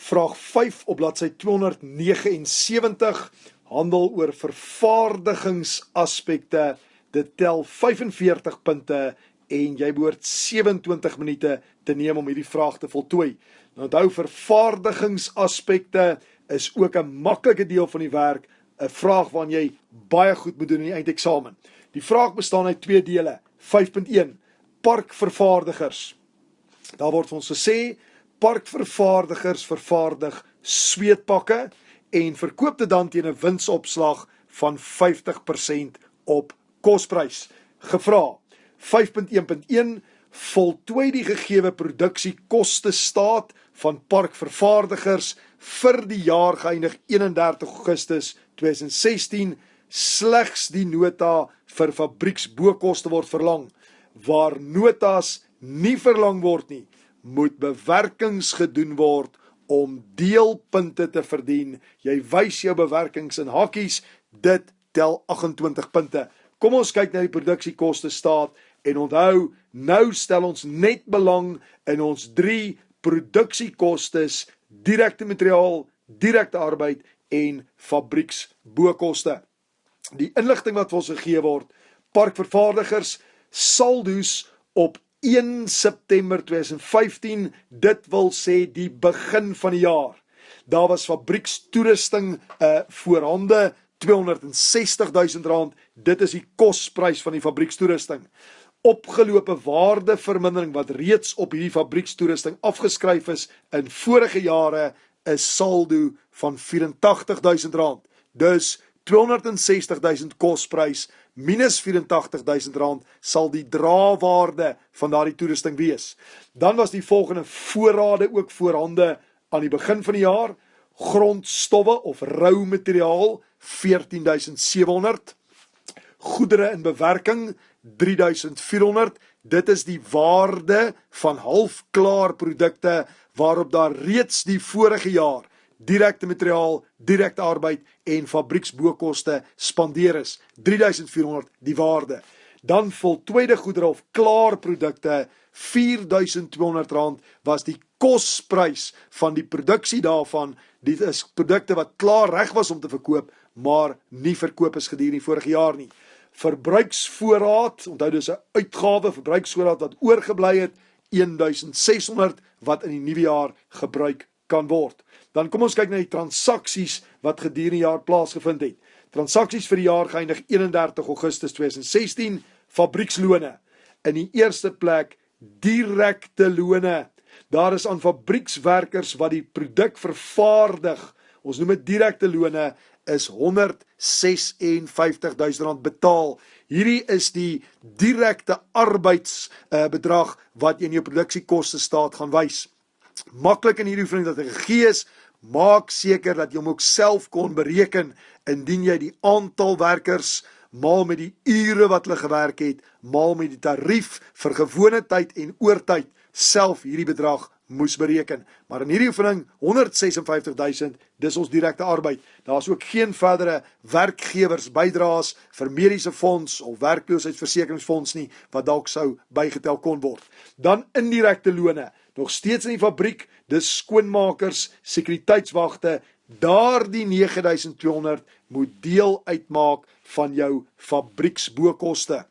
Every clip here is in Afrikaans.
Vraag 5 op bladsy 279 handel oor vervaardigingsaspekte. Dit tel 45 punte en jy behoort 27 minute te neem om hierdie vraag te voltooi. Onthou, vervaardigingsaspekte is ook 'n maklike deel van die werk, 'n vraag waarna jy baie goed moet doen in die eindeksamen. Die vraag bestaan uit 2 dele. 5.1 Parkvervaardigers. Daar word vir ons gesê, parkvervaardigers vervaardig sweetpakke en verkoop dit dan teen 'n winsopslag van 50% op kosprys. Gevra. 5.1.1 Voltooi die gegewe produksiekostestaat van parkvervaardigers vir die jaar geëindig 31 Augustus 2016. Slegs die nota vir fabrieksbookoste word verlang. Waar notas nie verlang word nie, moet bewerkings gedoen word om deelpunte te verdien. Jy wys jou bewerkings in hakkies, dit tel 28 punte. Kom ons kyk na die produksiekostestaat en onthou, nou stel ons net belang in ons 3 produksiekostes, direkte materiaal, direkte arbeid en fabrieksbookoste. Die inligting wat vir ons gegee word, parkvervaardigers, saldo's op 1 September 2015, dit wil sê die begin van die jaar. Daar was fabriekstoerusting voorhande, R260.000, dit is die kosprys van die fabriekstoerusting. Opgelope waardevermindering wat reeds op hierdie fabriekstoerusting afgeskryf is in vorige jare is saldo van R84.000. Dus R260.000 kosprys minus R84.000 sal die drawaarde van daardie toerusting wees. Dan was die volgende voorrade ook voorhande aan die begin van die jaar. Grondstowwe of rou materiaal R14.700. Goedere in bewerking R3.400. Dit is die waarde van halfklaar produkte waarop daar reeds die vorige jaar direkte materiaal, direkte arbeid en fabrieksbookoste spandeer is. R3.400 die waarde. Dan voltooide goedere of klaarprodukte R4.200 was die kosprys van die produksie daarvan. Dit is produkte wat klaar reg was om te verkoop, maar nie verkoop is gedurende die vorige jaar nie. Verbruiksvoorraad, onthou dis 'n uitgawe, verbruiksvoorraad wat oorgebly het, R1.600 wat in die nuwe jaar gebruik kan word. Dan kom ons kyk na die transaksies wat gedurende die jaar plaasgevind het. Transaksies vir die jaar geëindig 31 Augustus 2016, fabriekslone. In die eerste plek direkte lone. Daar is aan fabriekswerkers wat die produk vervaardig, ons noem dit direkte lone, is R156.000 betaal. Hierdie is die direkte arbeidsbedrag wat jy in jou produksiekostestaat gaan wys. Maklik in hierdie oefening dat hy gegee is, maak seker dat jy hom ook self kon bereken indien jy die aantal werkers maal met die ure wat hulle gewerk het, maal met die tarief vir gewone tyd en oortyd self hierdie bedrag moes bereken. Maar in hierdie oefening, 156.000, dis ons direkte arbeid. Daar is ook geen verdere werkgewers bydraes vir mediese fonds of werkloosheidsversekeringsfonds nie, wat dalk sou bygetel kon word. Dan indirekte lone, nog steeds in die fabriek, dis skoonmakers, sekuriteitswagte, daardie 9.200 moet deel uitmaak van jou fabrieksbookoste.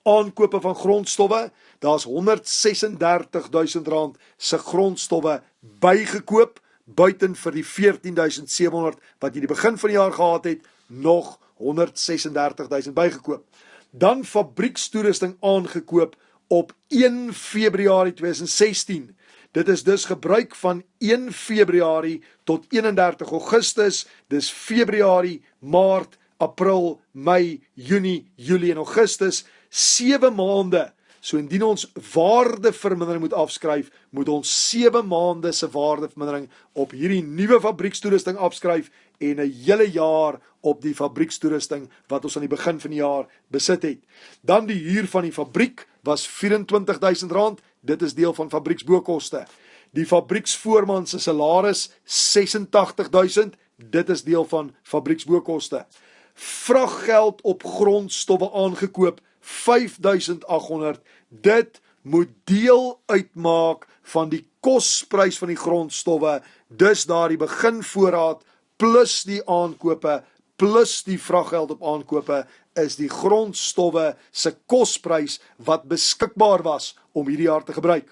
Aankope van grondstowwe, daar's R136.000 se grondstowwe bygekoop, buiten vir die R14.700 wat jy die begin van die jaar gehad het, nog R136.000 bygekoop. Dan fabriekstoerusting aangekoop op 1 Februarie 2016. Dit is dus gebruik van 1 Februarie tot 31 Augustus, dis Februarie, Maart, April, Mei, Junie, Julie en Augustus, 7 maande. So indien ons waardevermindering moet afskryf, moet ons 7 maande se waardevermindering op hierdie nuwe fabriekstoerusting afskryf en 'n hele jaar op die fabriekstoerusting wat ons aan die begin van die jaar besit het. Dan die huur van die fabriek was R24.000, dit is deel van fabrieksbookoste. Die fabrieksvoorman se salaris R86.000, dit is deel van fabrieksbookoste. Vraggeld op grondstowwe aangekoop R5.800, dit moet deel uitmaak van die kosprys van die grondstowwe, dus daardie beginvoorraad plus die aankope plus die vraggeld op aankope is die grondstowwe se kosprys wat beskikbaar was om hierdie jaar te gebruik.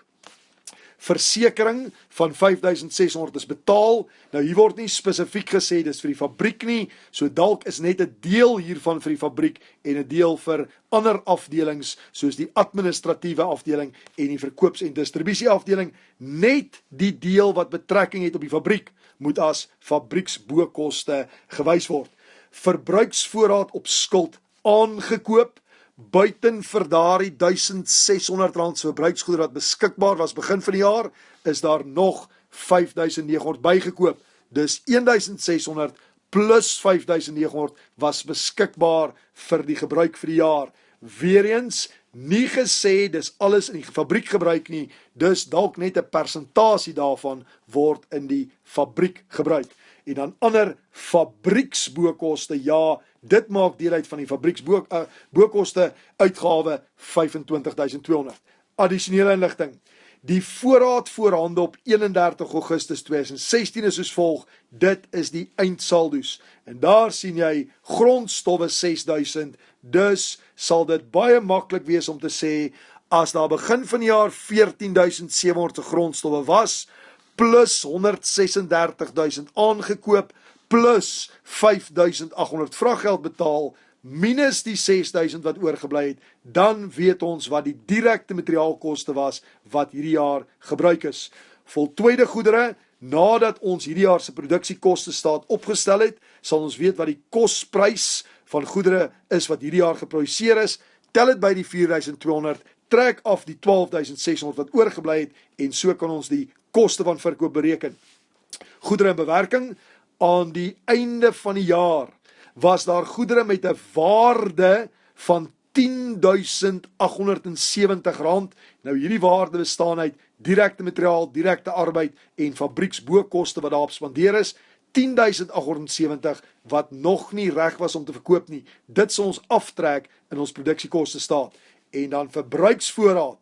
Versekering van 5600 is betaal. Nou hier word nie spesifiek gesê dis vir die fabriek nie, so dalk is net 'n deel hiervan vir die fabriek en 'n deel vir ander afdelings soos die administratiewe afdeling en die verkoops- en distribusieafdeling. Net die deel wat betrekking het op die fabriek moet as fabrieksbokoste gewys word. Verbruiksvoorraad op skuld aangekoop buiten vir daardie R1600 verbruiksgoedere wat beskikbaar was begin van die jaar, is daar nog 5900 bygekoop. Dus 1600 plus 5900 was beskikbaar vir die gebruik vir die jaar. Weereens nie gesê dis alles in die fabriek gebruik nie, dus dalk net 'n persentasie daarvan word in die fabriek gebruik. En dan ander fabrieksbokoste, ja, dit maak deel uit van die fabrieksbokoste uitgawe 25200. Addisionele inligting. Die voorraad voorhande op 31 Augustus 2016 is soos volg. Dit is die eindsaldo's. En daar sien jy grondstowwe 6000. Dus sal dit baie maklik wees om te sê as daar begin van die jaar 14700 grondstowwe was, plus 136.000 aangekoop, plus 5.800 vraggeld betaal, minus die 6.000 wat oorgebly het, dan weet ons wat die direkte materiaalkoste was wat hierdie jaar gebruik is. Voltooide goedere, nadat ons hierdie jaar se produksiekoste staat opgestel het, sal ons weet wat die kosprys van goedere is wat hierdie jaar geproduseer is, tel dit by die 4.200, trek af die 12.600 wat oorgebly het, en so kan ons die koste van verkoop bereken. Goedere en bewerking, aan die einde van die jaar was daar goedere met 'n waarde van R10.870. Nou hierdie waarde bestaan uit direkte materiaal, direkte arbeid en fabrieksbokoste wat daarop spandeer is. 10.870 wat nog nie reg was om te verkoop nie. Dit sal ons aftrek in ons produksiekoste staat. En dan verbruiksvoorraad.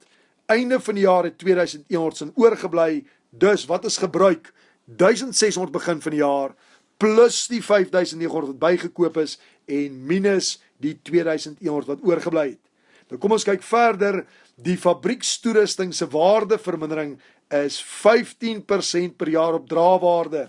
Einde van die jaar het 2100 in oorgebly. Dus wat is gebruik? 1600 begin van die jaar, plus die 5900 wat bygekoop is, en minus die 2100 wat oorgebly het. Nou kom ons kyk verder, die fabriekstoerusting se waardevermindering is 15% per jaar op draewaarde.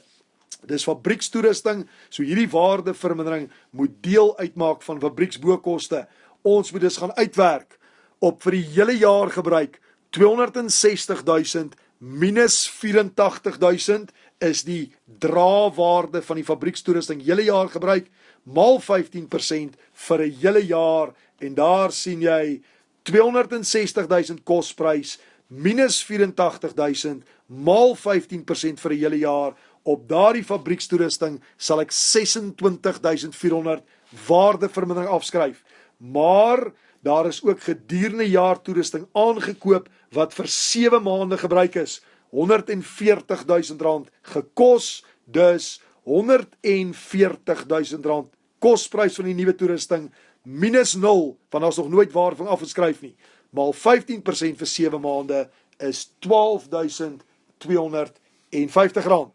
Dis fabriekstoerusting, so hierdie waardevermindering moet deel uitmaak van fabrieksbokoste. Ons moet dus gaan uitwerk op vir die hele jaar gebruik 260.000 minus 84.000 is die draewaarde van die fabriekstoerusting hele jaar gebruik, maal 15% vir 'n hele jaar, en daar sien jy 260.000 kosprys, minus 84.000, maal 15% vir 'n hele jaar. Op daardie fabriekstoerusting sal ek 26.400 waardevermindering afskryf. Maar daar is ook gedurende jaar toerusting aangekoop wat vir 7 maande gebruik is. R140.000 gekos, dus R140.000 kosprys van die nuwe toerusting, minus 0, want daar is nog nooit waardevermindering afgeskryf nie. Maal 15% vir 7 maande is R12.250.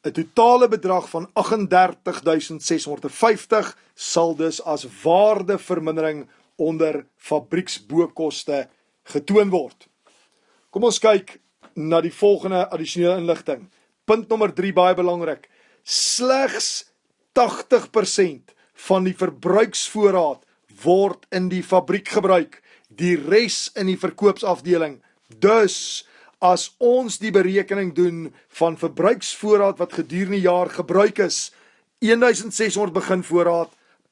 'n totale bedrag van 38.650 sal dus as waardevermindering onder fabrieksbokoste getoon word. Kom ons kyk na die volgende addisionele inligting. Punt nommer 3, baie belangrik. Slegs 80% van die verbruiksvoorraad word in die fabriek gebruik, die res in die verkoopsafdeling. Dus as ons die berekening doen van verbruiksvoorraad wat gedurende die jaar gebruik is, 1600 begin voorraad,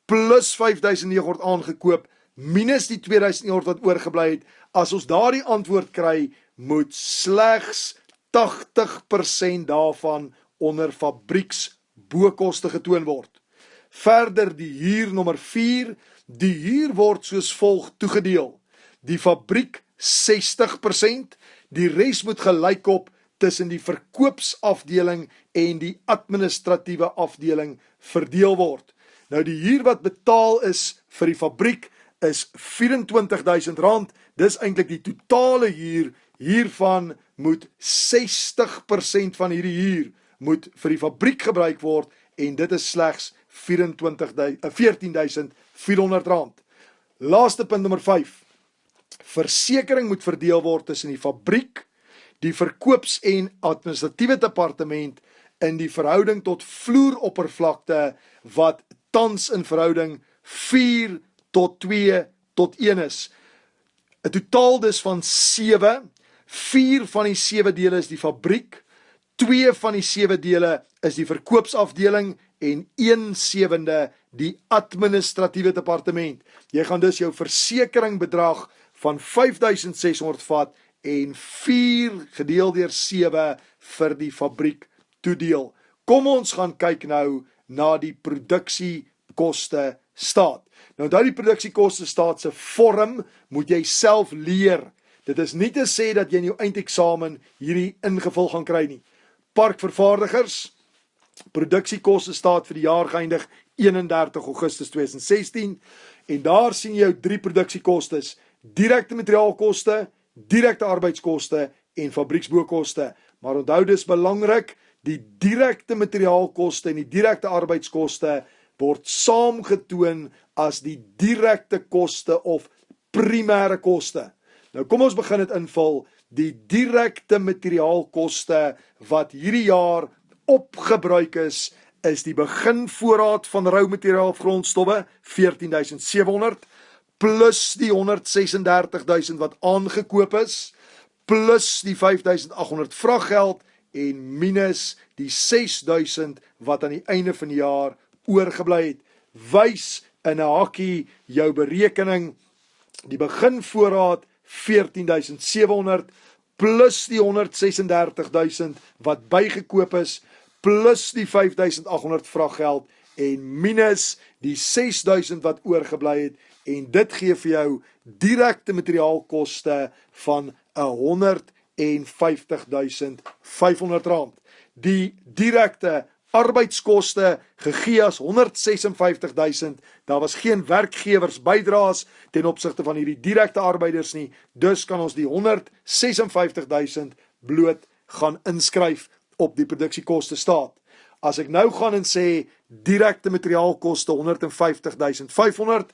plus 5900 aangekoop, minus die 2100 wat oorgebly het, as ons daardie antwoord kry, moet slegs 80% daarvan onder fabrieksbokoste getoon word. Verder die huur nommer 4, die huur word soos volg toegedeel. Die fabriek 60%, die res moet gelykop tussen die verkoopsafdeling en die administratiewe afdeling verdeel word. Nou die huur wat betaal is vir die fabriek is R24.000. Dis eintlik die totale huur. Hiervan moet 60% van hierdie huur moet vir die fabriek gebruik word en dit is slegs R14.400. Laaste punt nommer 5. Versekering moet verdeel word tussen die fabriek, die verkoops- en administratiewe departement in die verhouding tot vloeroppervlakte wat tans in verhouding 4:2:1 is. 'n Totaal dus van 7. 4 van die 7 dele is die fabriek, 2 van die 7 dele is die verkoopsafdeling en 1/7 die administratiewe departement. Jy gaan dus jou versekeringsbedrag van 5.600 vat en 4 gedeel deur 7 vir die fabriek toedeel. Kom ons gaan kyk nou na die produksiekoste staat. Nou onthou die produksiekoste staat se vorm moet jy self leer. Dit is nie te sê dat jy in jou eindeksamen hierdie ingevul gaan kry nie. Parkvervaardigers, produksiekoste staat vir die jaar geëindig 31 Augustus 2016 en daar sien jy jou 3 produksiekostes: direkte materiaalkoste, direkte arbeidskoste en fabrieksbokoste. Maar onthou dis belangrik, die direkte materiaalkoste en die direkte arbeidskoste word saamgetoon as die direkte koste of primêre koste. Nou kom ons begin dit invul. Die direkte materiaalkoste wat hierdie jaar opgebruik is die beginvoorraad van rou materiaal of grondstowwe 14.700 plus die 136.000 wat aangekoop is plus die 5.800 vraggeld en minus die 6.000 wat aan die einde van die jaar oorgebly het. Wys in 'n hakkie jou berekening. Die beginvoorraad 14.700 plus die 136.000 wat bygekoop is plus die 5.800 vraggeld en minus die 6.000 wat oorgebly het en dit gee vir jou direkte materiaalkoste van R150.500. Die direkte arbeidskoste gegee as 156.000. Daar was geen werkgewers bydraes ten opsigte van hierdie direkte arbeiders nie. Dus kan ons die 156.000 bloot gaan inskryf op die produksiekoste staat. As ek nou gaan en sê direkte materiaalkoste 150.500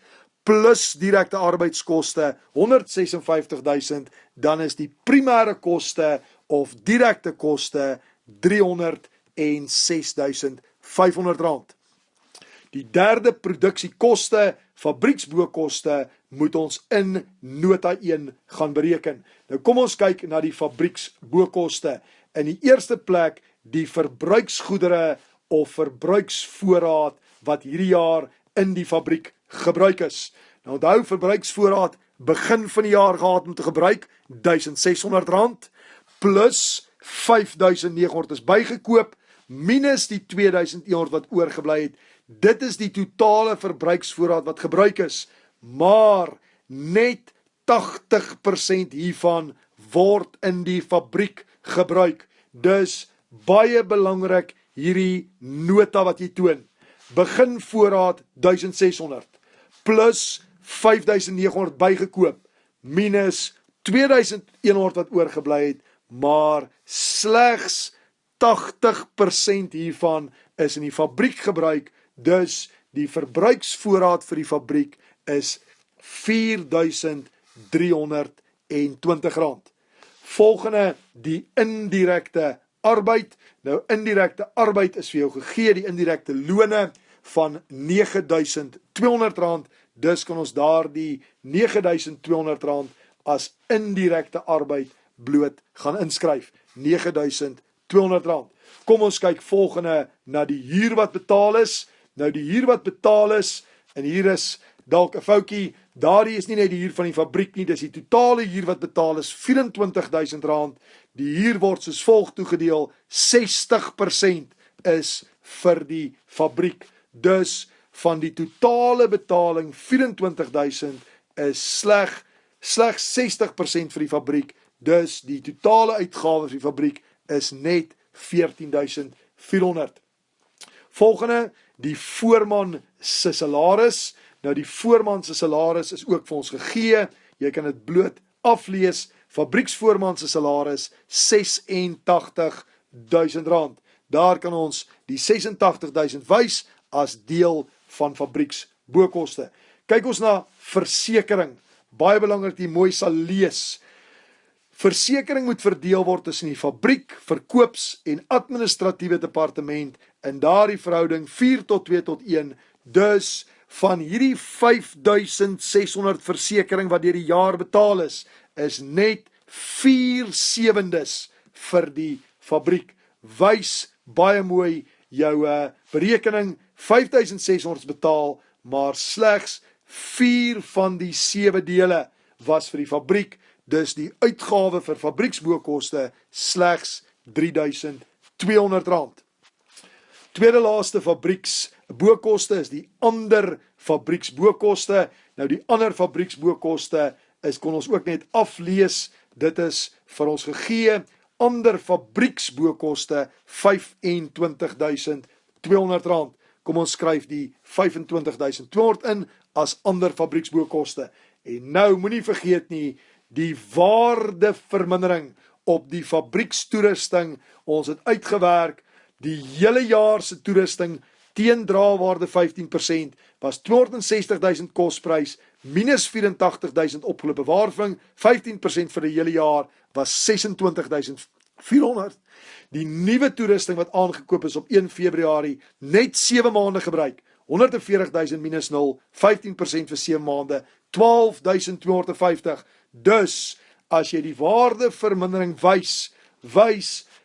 plus direkte arbeidskoste 156.000, dan is die primêre koste of direkte koste R306.500. Die derde produksiekoste, fabrieksbokoste, moet ons in nota 1 gaan bereken. Nou kom ons kyk na die fabrieksbokoste. In die eerste plek die verbruiksgoedere of verbruiksvoorraad wat hierdie jaar in die fabriek gebruik is. Nou onthou verbruiksvoorraad begin van die jaar gehad om te gebruik R1.600 plus 5.900 is bygekoop minus die 2.100 wat oorgebly het. Dit is die totale verbruiksvoorraad wat gebruik is, maar net 80% hiervan word in die fabriek gebruik. Dus baie belangrik hierdie nota wat jy toon. Begin voorraad 1.600 plus 5.900 bygekoop minus 2.100 wat oorgebly het, maar slegs 80% hiervan is in die fabriek gebruik. Dus die verbruiksvoorraad vir die fabriek is R4.320. Volgende die indirekte arbeid. Nou indirekte arbeid is vir jou gegee, die indirekte lone van R9.200. Dus kan ons daar die R9.200 as indirekte arbeid bloot gaan inskryf. R9.200. Kom ons kyk volgende na die huur wat betaal is. Nou die huur wat betaal is, en hier is dalk 'n foutjie, daardie is nie net die huur van die fabriek nie, dis die totale huur wat betaal is R24.000. Die huur word soos volg toegedeel, 60% is vir die fabriek. Dus van die totale betaling R24.000 is slegs 60% vir die fabriek. Dus die totale uitgawe vir die fabriek is net R14.400. Volgende, die voorman se salaris. Nou die voorman se salaris is ook vir ons gegee. Jy kan dit bloot aflees. Fabrieksvoorman se salaris R86.000. Daar kan ons die 86.000 wys as deel van fabrieksbookoste. Kyk ons na versekering. Baie belangrik dat jy mooi sal lees. Versekering moet verdeel word tussen die fabriek, verkoops en administratiewe departement in daardie verhouding 4:2:1. Dus van hierdie 5.600 versekering wat deur die jaar betaal is net 4/7 vir die fabriek. Wys baie mooi jou berekening, 5.600 betaal, maar slegs 4 van die 7 dele was vir die fabriek, dus die uitgawe vir fabrieksbookoste slegs R3.200. Tweede laaste fabrieksbookoste is die ander fabrieksbookoste. Nou die ander fabrieksbookoste kon ons ook net aflees, dit is vir ons gegee, ander fabrieksbookoste R25.200. Kom ons skryf die 25.200 in as ander fabrieksbookoste. En nou moenie vergeet nie, die waardevermindering op die fabriekstoerusting, ons het uitgewerk, die hele jaar se toerusting teen draaiwaarde 15% was 260.000 kosprys minus 84.000 opgelope waarving, 15% vir die hele jaar was 26.400. Die nuwe toerusting wat aangekoop is op 1 Februarie, net 7 maande gebruik, 140.000 minus 0, 15% vir 7 maande, 12.250. Dus, as jy die waardevermindering wys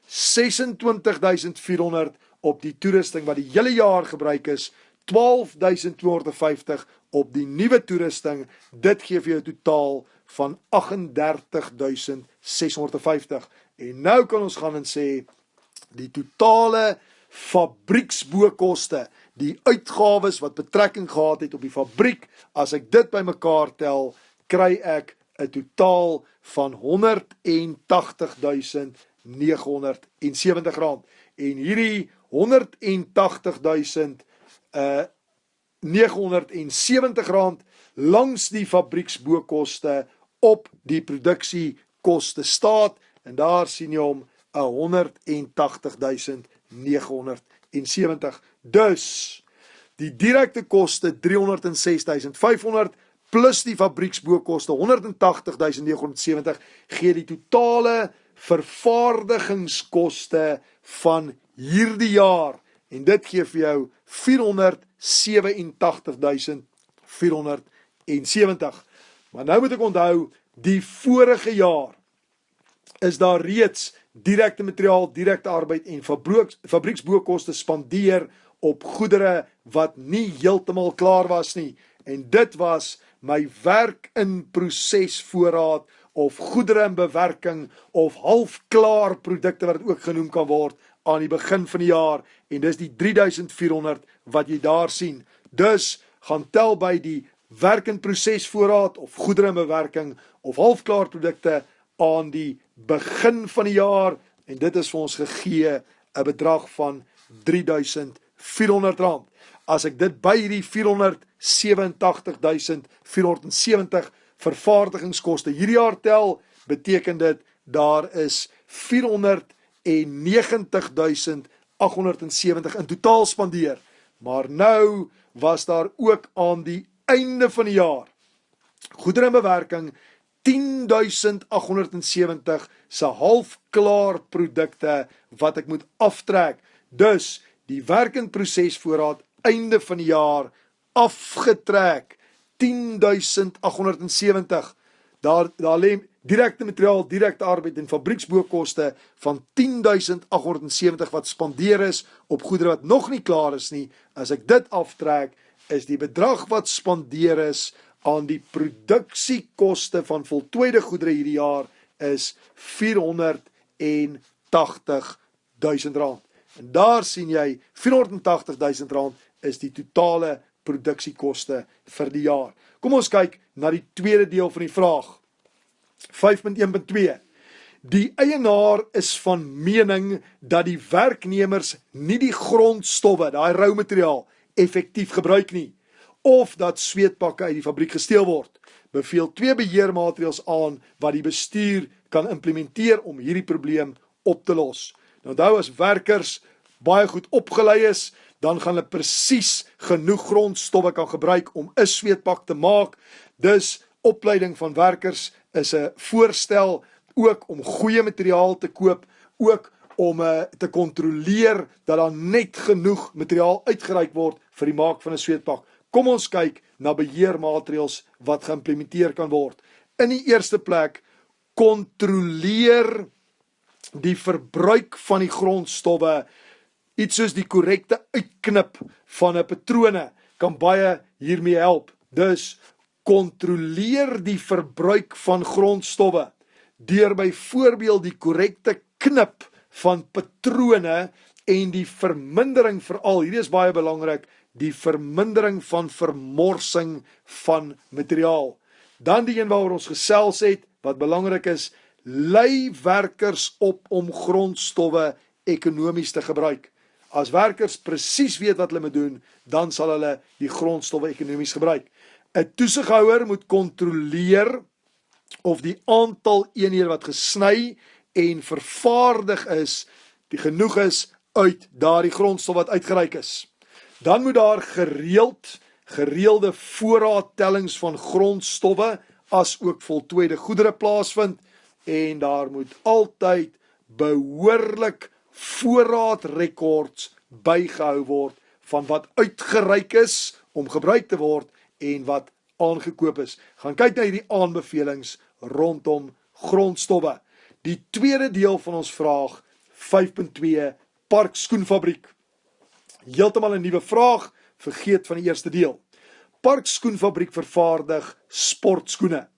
26.400 op die toerusting wat die hele jaar gebruik is, 12.250 op die nuwe toerusting, dit gee vir jou totaal van 38.650. En nou kan ons gaan en sê, die totale fabrieksbookoste, die uitgawes wat betrekking gehad het op die fabriek, as ek dit bymekaar tel, kry ek 'n totaal van R180.970. En hierdie R180.970 langs die fabrieksbookoste op die produksiekoste staat, en daar sien jy hom, 180.970. Dus, die direkte koste 306.500 plus die fabrieksbookoste 180.970 gee die totale vervaardigingskoste van hierdie jaar, en dit gee vir jou 487.470. Maar nou moet ek onthou, die vorige jaar is daar reeds direkte materiaal, direkte arbeid en fabrieksbookoste spandeer op goedere wat nie heeltemal klaar was nie. En dit was my werk in prosesvoorraad of goedere in bewerking of halfklaar produkte wat dit ook genoem kan word aan die begin van die jaar, en dis die 3.400 wat jy daar sien. Dus gaan tel by die werk in prosesvoorraad of goedere in bewerking of halfklaar produkte aan die begin van die jaar, en dit is vir ons gegee 'n bedrag van R3.400. As ek dit by hierdie 487.470 vervaardigingskoste hierdie jaar tel, beteken dit daar is 490.870 in totaal spandeer. Maar nou was daar ook aan die einde van die jaar goedere in bewerking 10.870 se halfklaar produkte wat ek moet aftrek. Dus die werk in prosesvoorraad einde van die jaar afgetrek 10.870. Daar lê direkte materiaal, direkte arbeid en fabrieksbookoste van 10.870 wat spandeer is op goedere wat nog nie klaar is nie. As ek dit aftrek, is die bedrag wat spandeer is aan die produksiekoste van voltooide goedere hierdie jaar is R480.000. En daar sien jy, R480.000 is die totale produksiekoste vir die jaar. Kom ons kyk na die tweede deel van die vraag. 5.1.2. Die eienaar is van mening dat die werknemers nie die grondstowwe, daai rou materiaal, effektief gebruik nie, of dat sweetpakke uit die fabriek gesteel word. Beveel 2 beheermaatreëls aan wat die bestuur kan implementeer om hierdie probleem op te los. Nou onthou, as werkers baie goed opgelei is, dan gaan hulle presies genoeg grondstowwe kan gebruik om 'n sweetpak te maak. Dus opleiding van werkers is 'n voorstel ook om goeie materiaal te koop, ook om te kontroleer dat daar net genoeg materiaal uitgereik word vir die maak van 'n sweetpak. Kom ons kyk na beheermaatreëls wat geïmplementeer kan word. In die eerste plek, kontroleer die verbruik van die grondstowwe. Iets soos die korrekte uitknip van 'n patrone kan baie hiermee help. Dus kontroleer die verbruik van grondstowwe deur byvoorbeeld die korrekte knip van patrone en die vermindering veral, hierdie is baie belangrik, die vermindering van vermorsing van materiaal. Dan die een waaroor ons gesels het, wat belangrik is, lei werkers op om grondstowwe ekonomies te gebruik. As werkers presies weet wat hulle moet doen, dan sal hulle die grondstowwe ekonomies gebruik. 'n Toesighouer moet kontroleer of die aantal eenhede wat gesny en vervaardig is, die genoeg is uit daardie grondstof wat uitgereik is. Dan moet daar gereelde voorraadtellings van grondstowwe as ook voltooide goedere plaasvind en daar moet altyd behoorlik voorraadrekords bygehou word van wat uitgereik is om gebruik te word en wat aangekoop is. Gaan kyk na hierdie aanbevelings rondom grondstowwe. Die tweede deel van ons vraag 5.2 Park Skoenfabriek. Heeltemal 'n nuwe vraag, vergeet van die eerste deel. Park Skoenfabriek vervaardig sportskoene.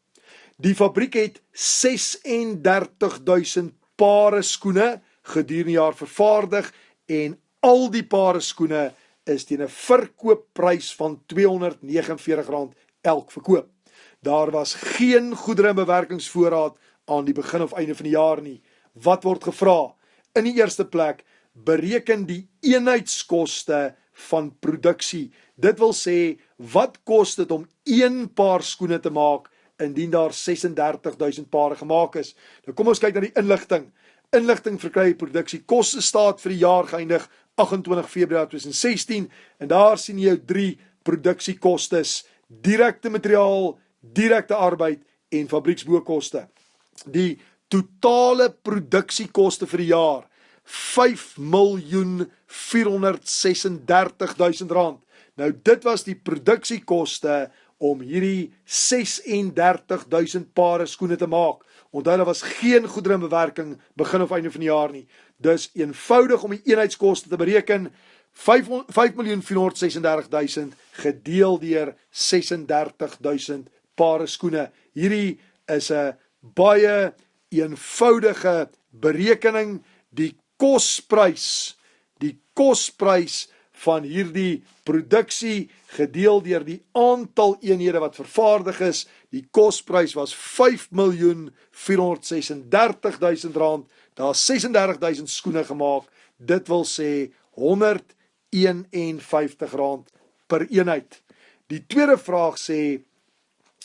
Die fabriek het 36.000 pare skoene gedurende jaar vervaardig en al die pare skoene is teen 'n verkoopprys van R249 elk verkoop. Daar was geen goedere en bewerkingsvoorraad aan die begin of einde van die jaar nie. Wat word gevra? In die eerste plek, bereken die eenheidskoste van produksie. Dit wil sê, wat kos dit om 1 paar skoene te maak indien daar 36.000 pare gemaak is? Nou kom ons kyk na die inligting. Inligting verkry produksiekoste staat vir die jaar geëindig 28 Februarie 2016 en daar sien jy jou 3 produksiekostes: direkte materiaal, direkte arbeid en fabrieksbokoste. Die totale produksiekoste vir die jaar R5.436.000. Nou dit was die produksiekoste om hierdie 36.000 pare skoene te maak. Onthou, daar was geen goedere en bewerking begin of einde van die jaar nie. Dus eenvoudig om die eenheidskoste te bereken, 5.436.000 gedeel deur 36.000 pare skoene. Hierdie is 'n baie eenvoudige berekening. Die kosprys van hierdie produksie gedeel deur die aantal eenhede wat vervaardig is, die kosprys was R5.436.000. Daar is 36.000 skoene gemaak. Dit wil sê R151 per eenheid. Die tweede vraag sê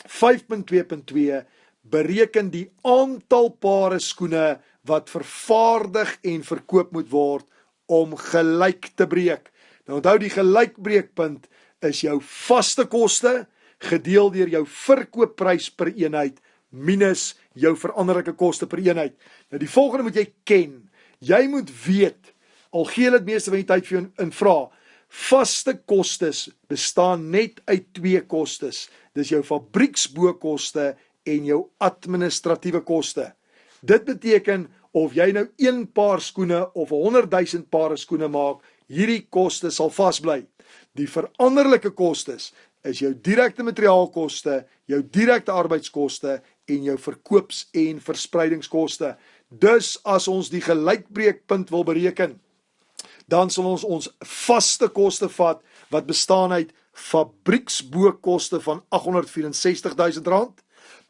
5.2.2 bereken die aantal pare skoene wat vervaardig en verkoop moet word om gelyk te breek. Nou onthou, die gelykbreekpunt is jou vaste koste gedeel deur jou verkoopprys per eenheid minus jou veranderlike koste per eenheid. Nou die volgende moet jy ken. Jy moet weet, al gee dit meeste van die tyd vir jou in vra, vaste kostes bestaan net uit 2 kostes. Dis jou fabrieksbokoste en jou administratiewe koste. Dit beteken of jy nou 1 paar skoene of 100.000 pare skoene maak, hierdie koste sal vasbly. Die veranderlike kostes is jou direkte materiaalkoste, jou direkte arbeidskoste en jou verkoops- en verspreidingskoste. Dus as ons die gelykbreekpunt wil bereken, dan sal ons ons vaste koste vat wat bestaan uit fabrieksbokoste van R864.000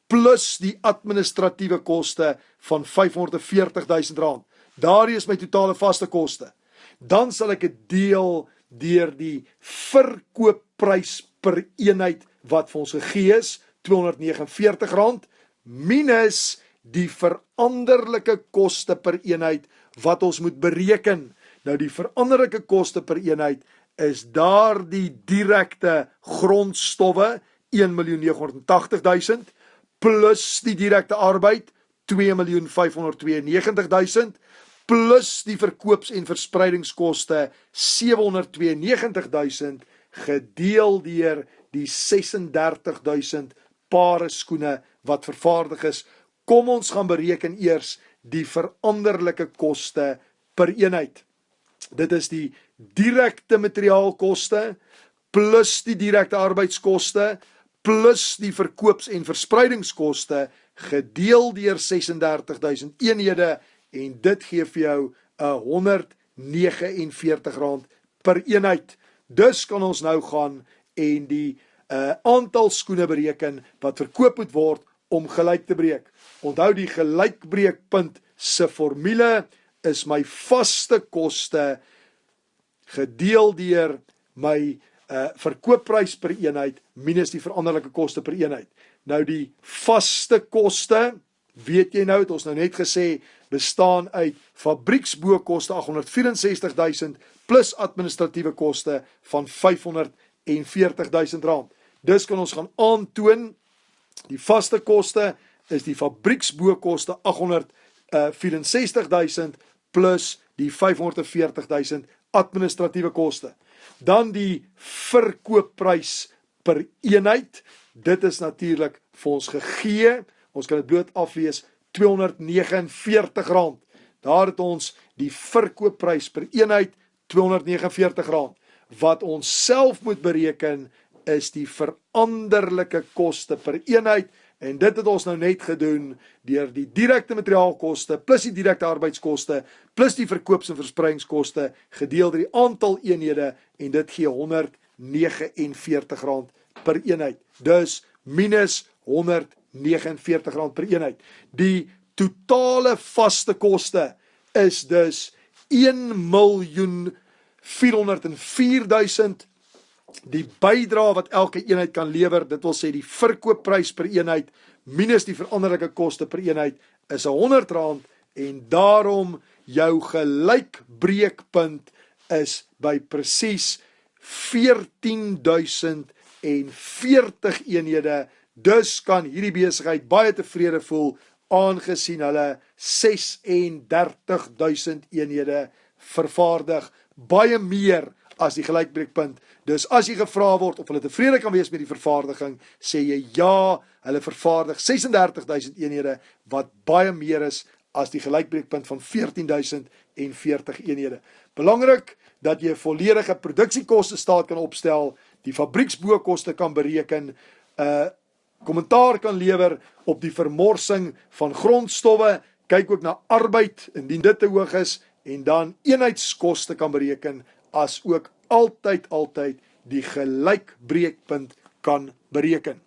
plus die administratiewe koste van R540.000. Daardie is my totale vaste koste. Dan sal ek dit deel deur die verkoopprys per eenheid wat vir ons gegee is, R249, minus die veranderlike koste per eenheid wat ons moet bereken. Nou die veranderlike koste per eenheid is daar die direkte grondstowwe, 1.980.000, plus die direkte arbeid, 2.592.000, plus die verkoops- en verspreidingskoste, 792.000, gedeel deur die 36.000 pare skoene wat vervaardig is. Kom ons gaan bereken eers die veranderlike koste per eenheid. Dit is die direkte materiaalkoste, plus die direkte arbeidskoste, plus die verkoops- en verspreidingskoste, gedeel deur 36.000 eenhede, en dit gee vir jou R149 per eenheid. Dus kan ons nou gaan en die aantal skoene bereken wat verkoop moet word om gelyk te breek. Onthou die gelykbreekpunt se formule is my vaste koste gedeel deur my verkoopprys per eenheid minus die veranderlike koste per eenheid. Nou die vaste koste, weet jy nou, het ons nou net gesê, bestaan uit fabrieksbokoste 864.000 plus administratiewe koste van R540.000. Dus kan ons gaan aantoon, die vaste koste is die fabrieksbokoste 864.000 plus die 540.000 administratiewe koste. Dan die verkoopprys per eenheid, dit is natuurlik vir ons gegee, ons kan dit bloot aflees, R249. Daar het ons die verkoopprys per eenheid, R249. Wat ons self moet bereken, is die veranderlike koste per eenheid, en dit het ons nou net gedoen, deur die direkte materiaalkoste, plus die direkte arbeidskoste, plus die verkoops- en verspreidingskoste, gedeel deur die aantal eenhede, en dit gee R149 per eenheid. Dus, minus R149 per eenheid. Die totale vaste koste is dus 1.404.000. Die bydrae wat elke eenheid kan lewer, dit wil sê die verkoopprys per eenheid minus die veranderlike koste per eenheid is R100 en daarom jou gelykbreekpunt is by presies 14.040 eenhede. Dus kan hierdie besigheid baie tevrede voel aangesien hulle 36.000 eenhede vervaardig, baie meer as die gelykbreekpunt. Dus as jy gevra word of hulle tevrede kan wees met die vervaardiging, sê jy ja, hulle vervaardig 36.000 eenhede, wat baie meer is as die gelykbreekpunt van 14.040 eenhede. Belangrik dat jy 'n volledige produksiekoste staat kan opstel, die fabrieksbokoste kan bereken, kommentaar kan lewer op die vermorsing van grondstowwe, kyk ook na arbeid indien dit te hoog is, en dan eenheidskoste kan bereken, as ook altyd die gelykbreekpunt kan bereken.